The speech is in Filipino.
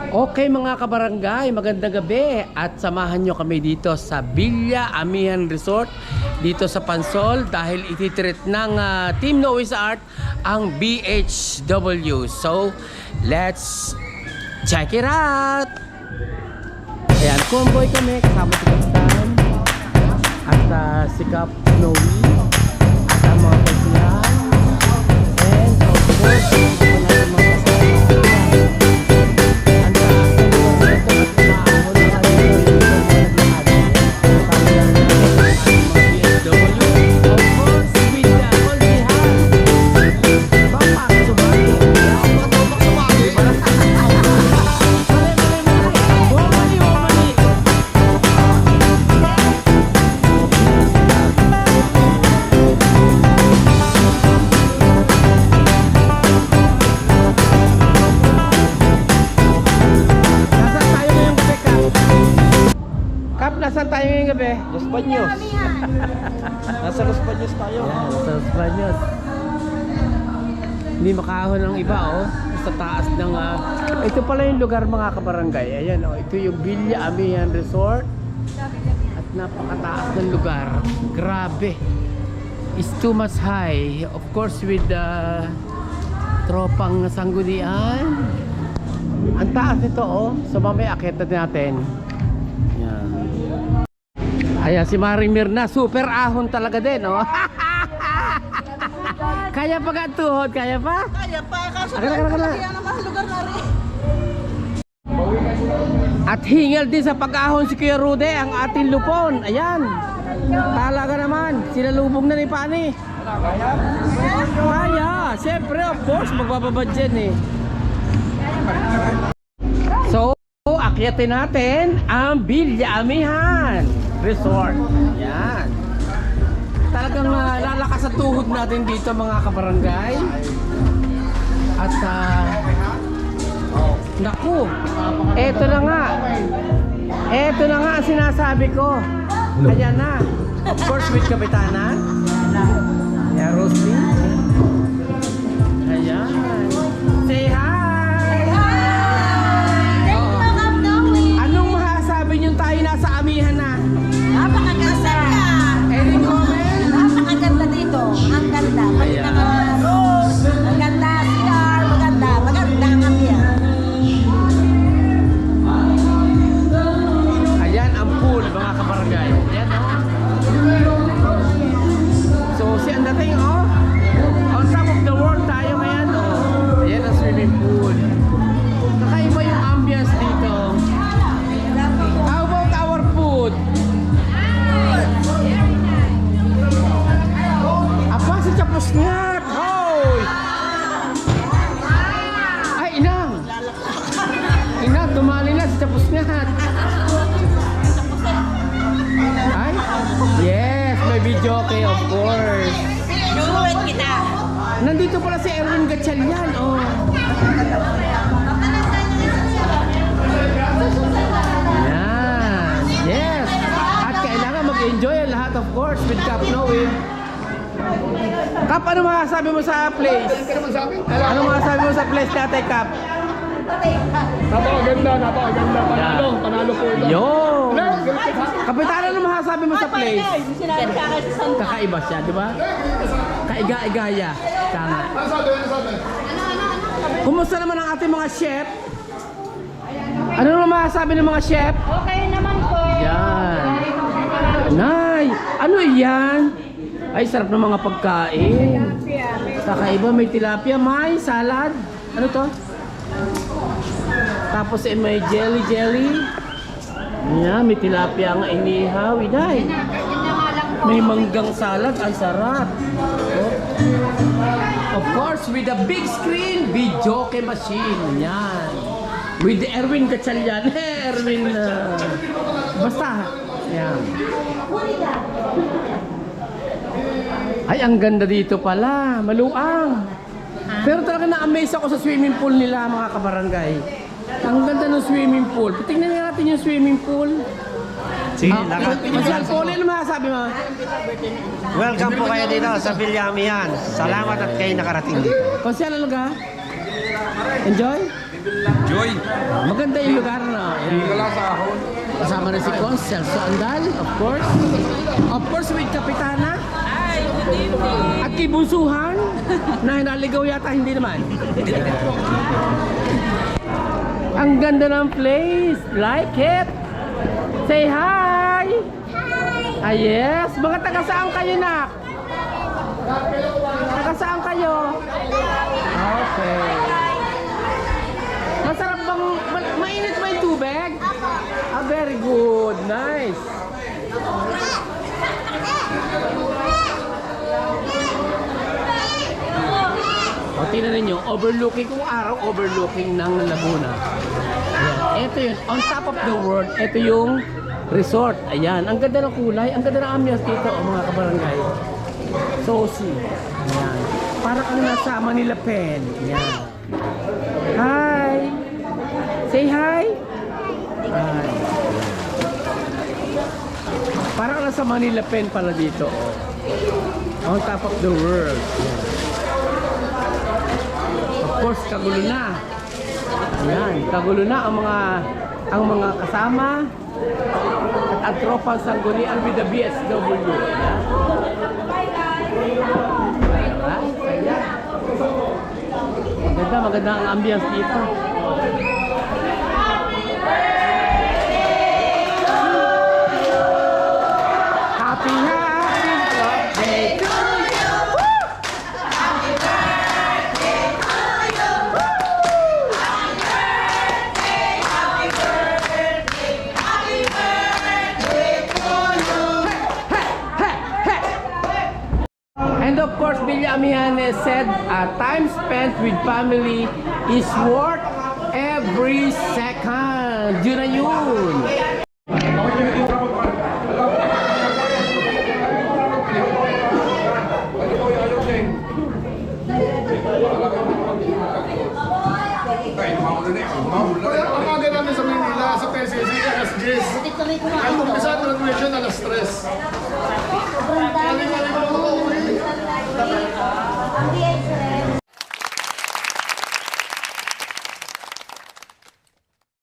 Okay mga kabarangay, magandang gabi at samahan nyo kami dito sa Villa Amihan Resort dito sa Pansol dahil ititreat ng Team Noah's Art ang BHW. So, let's check it out! Ayan, convoy kami kasama si Kaptan at si Kap Noe at ang mga pasihan and of course, Nasaan tayo ngayong gabi? Los Baños. Nasa Los Baños tayo. Yan, nasa Los Baños. Hindi makahon ng iba, oh. Sa taas ng... ito pala yung lugar, mga kabarangay. Ayan, oh. Ito yung Villa Amihan Resort. At napakataas ng lugar. Grabe. It's too much high. Of course, with the tropang sanggunian. Ang taas nito, oh. So, mamaya akit natin. Ayan si Maring Mirna, super ahon talaga din, oh. Kaya pa tuhod, kaya pa? Kaya pa, kaso Akala. kaya naman lugar na rin. At hingal din sa pag-ahon si Kuya Rude, ang ating lupon. Ayan. Talaga naman, sinalubog na ni Pani. Kaya, siyempre, of course, magbababad dyan eh. So, akyatin natin ang Villa Amihan Resort. Yan. Talagang lalakas sa tuhod natin dito mga kabarangay. At naku, eto na nga. Eto na nga ang sinasabi ko. Ayan na. Of course with Kapitana. Ayan, Roslyn. Ayan. Say hi! Anong masasabi nyo tayo nasa amihan na? Napakaganda. Any comment? Napakaganda dito. Ang ganda. Pati Ayan. mga rose. Ang ganda. CR. Maganda. Maganda ang ambiyan. Ayan ang pool mga kabarangay. Ayan oh. So si ang dating oh. On top of the world tayo ngayon oh. Ayan ang swimming pool. Kakaiba yung ambience dito. How about our food? Apa si Chapos Ngat? Hoy! Ay inang! Inang, tumali na si Chapos Ngat. Ay? Yes, may video okay, of course. Suwet kita. Nandito pala si Erwin Gatchalian, oh. Yan. Yes. At kailangan mag-enjoy ang lahat, of course, with Kap Noe. Kap, ano masasabi mo sa place? Ano masasabi mo sa place natin, Kap? Napakaganda. Panalo po ito. Yo! Kapitan, ano masasabi mo sa place? Sinabi ka kasi sa Kakaiba siya, di ba? Kaiga-igaya. Tama. Kumusta naman ang ating mga chef? Ano naman masasabi ng mga chef? Okay naman po. Yan. Nay, ano yan? Ay, sarap ng mga pagkain. Kakaiba, may tilapia, may salad. Ano to? Tapos may jelly. Yan, may tilapia ang inihaw. Inay. May manggang salad. Ay, sarap. Oh. Of course, with a big screen, videoke machine. Yan. With Erwin Gatchalian. Erwin, basta. Yan. Ay, ang ganda dito pala. Maluang. Pero talaga na-amaze ako sa swimming pool nila, mga kabarangay. Ang ganda ng swimming pool. Tingnan natin yung swimming pool. Sige, Masyal Poli, ano masasabi mo? welcome po kayo dito sa Villa Amihan. Salamat at kayo nakarating dito. Konsyal, ano ka? Enjoy? Joy. Maganda yung lugar na. Hindi ka lang sa ahon. Kasama rin si Consel. So, Andal, of course. Of course, with Kapitana. At kay Bunsuhan, na naligaw yata, hindi naman. Ang ganda ng place. Like it. Say hi. Ah, yes. Mga taga saan kayo, nak? Taga saan kayo? Okay. Masarap bang, mainit ba yung tubig? Ah, very good. Nice. O, tingnan ninyo, overlooking, kung araw, overlooking ng Laguna. Ayan, ito yun, on top of the world, ito yung resort. Ayan, ang ganda ng kulay, ang ganda ng ambience dito, mga kabarangay. Sosi. Ayan. Para kang nasa Manila Pen. Ayan. Hi! Say hi! Hi. Para kang nasa Manila Pen pala dito. Oh. On top of the world. Ayan. Of course, kagulo na. Ayan, kagulo na ang mga kasama at ang tropang sanggunian with the BSW. Ayan. Maganda ang ambience dito. Happy birthday to you! Happy birthday to you! Happy birthday! Happy birthday to you! And of course, Villa Amihan said, time spent with family is worth every second. Yun na yun. Ang aga namin sa Manila, sa PSC, alas 10. Ang umpisa, graduation, alas 3.